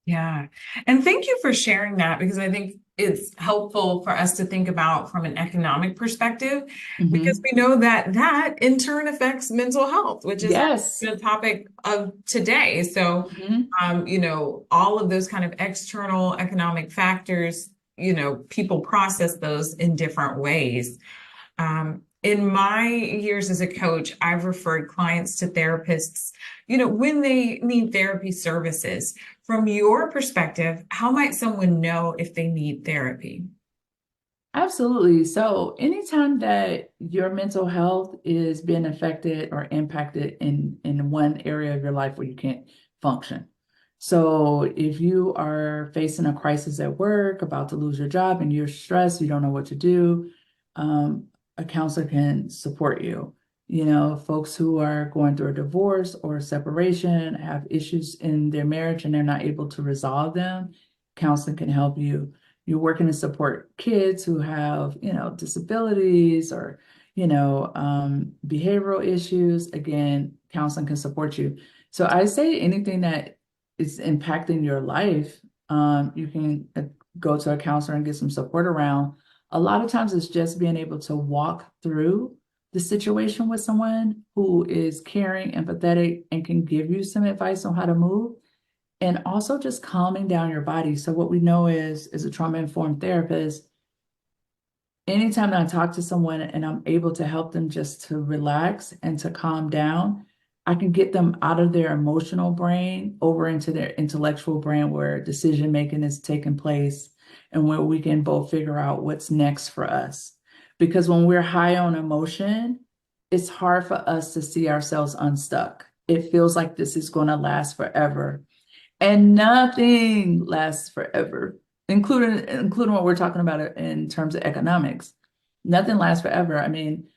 Yeah. And thank you for sharing that because I think it's helpful for us to think about from an economic perspective because Hmm. we know that that in turn affects mental health, which is Yes. the topic of today. So, Hmm. all of those kind of external economic factors, people process those in different ways. In my years as a coach, I've referred clients to therapists, when they need therapy services. From your perspective, how might someone know if they need therapy? Absolutely. So anytime that your mental health is being affected or impacted in one area of your life where you can't function. So if you are facing a crisis at work, about to lose your job, and you're stressed, you don't know what to do, um, a counselor can support you. You know, folks who are going through a divorce or a separation, have issues in their marriage and they're not able to resolve them, counseling can help you. You're working to support kids who have, disabilities or, behavioral issues. Again, counseling can support you. So I say anything that is impacting your life, you can go to a counselor and get some support around. A lot of times it's just being able to walk through the situation with someone who is caring, empathetic, and can give you some advice on how to move, and also just calming down your body. So what we know is, as a trauma-informed therapist, anytime that I talk to someone and I'm able to help them just to relax and to calm down, I can get them out of their emotional brain over into their intellectual brain where decision making is taking place and where we can both figure out what's next for us. Because when we're high on emotion, it's hard for us to see ourselves unstuck. It feels like this is going to last forever. And nothing lasts forever, including what we're talking about in terms of economics. Nothing lasts forever. I mean,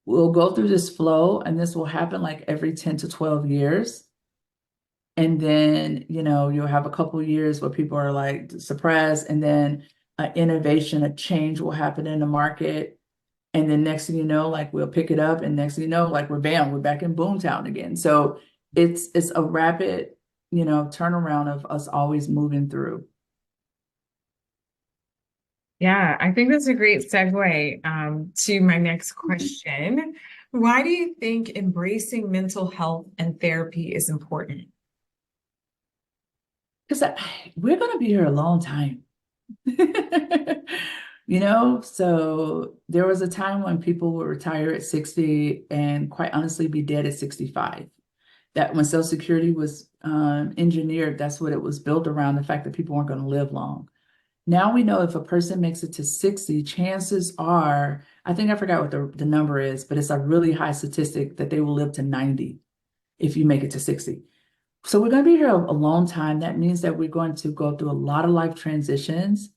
we'll go through this flow, and this will happen like every 10 to 12 years. And then, you'll have a couple of years where people are like suppressed, and then innovation, a change will happen in the market. And then next thing you know, like we'll pick it up, and next thing you know, like we're back in Boomtown again. So it's a rapid, turnaround of us always moving through. Yeah, I think that's a great segue to my next question. Why do you think embracing mental health and therapy is important? Because we're gonna be here a long time. So there was a time when people would retire at 60 and quite honestly be dead at 65. That when Social Security was engineered, that's what it was built around, the fact that people weren't going to live long. Now we know if a person makes it to 60, chances are, I think I forgot what the number is, but it's a really high statistic that they will live to 90 if you make it to 60. So we're going to be here a long time. That means that we're going to go through a lot of life transitions,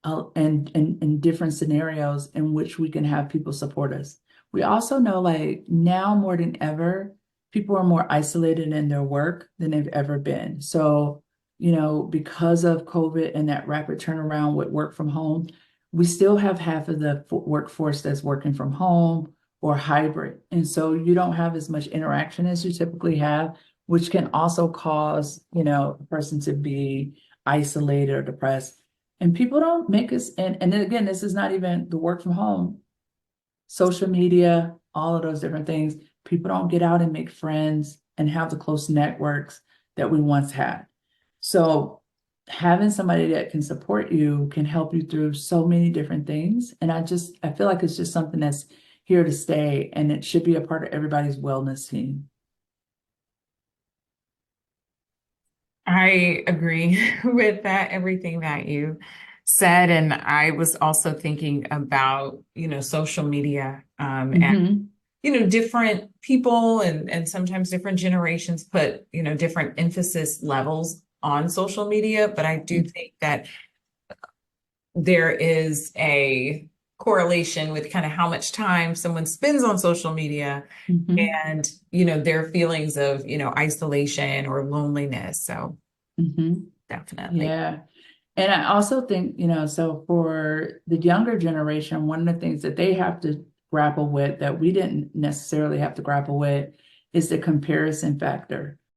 and different scenarios in which we can have people support us. We also know, like now more than ever, people are more isolated in their work than they've ever been. So, because of COVID and that rapid turnaround with work from home, we still have half of the workforce that's working from home or hybrid. And so you don't have as much interaction as you typically have, which can also cause, a person to be isolated or depressed. And people don't make us, and then again, this is not even the work from home, social media, all of those different things. People don't get out and make friends and have the close networks that we once had. So having somebody that can support you can help you through so many different things. And I feel like it's just something that's here to stay, and it should be a part of everybody's wellness team. I agree with that, everything that you said. And I was also thinking about, social media, and, Hmm. different people and sometimes different generations put, different emphasis levels on social media. But I do think that there is a correlation with kind of how much time someone spends on social media Hmm. and, their feelings of, isolation or loneliness. So Hmm. definitely. Yeah. And I also think, so for the younger generation, one of the things that they have to grapple with that we didn't necessarily have to grapple with is the comparison factor.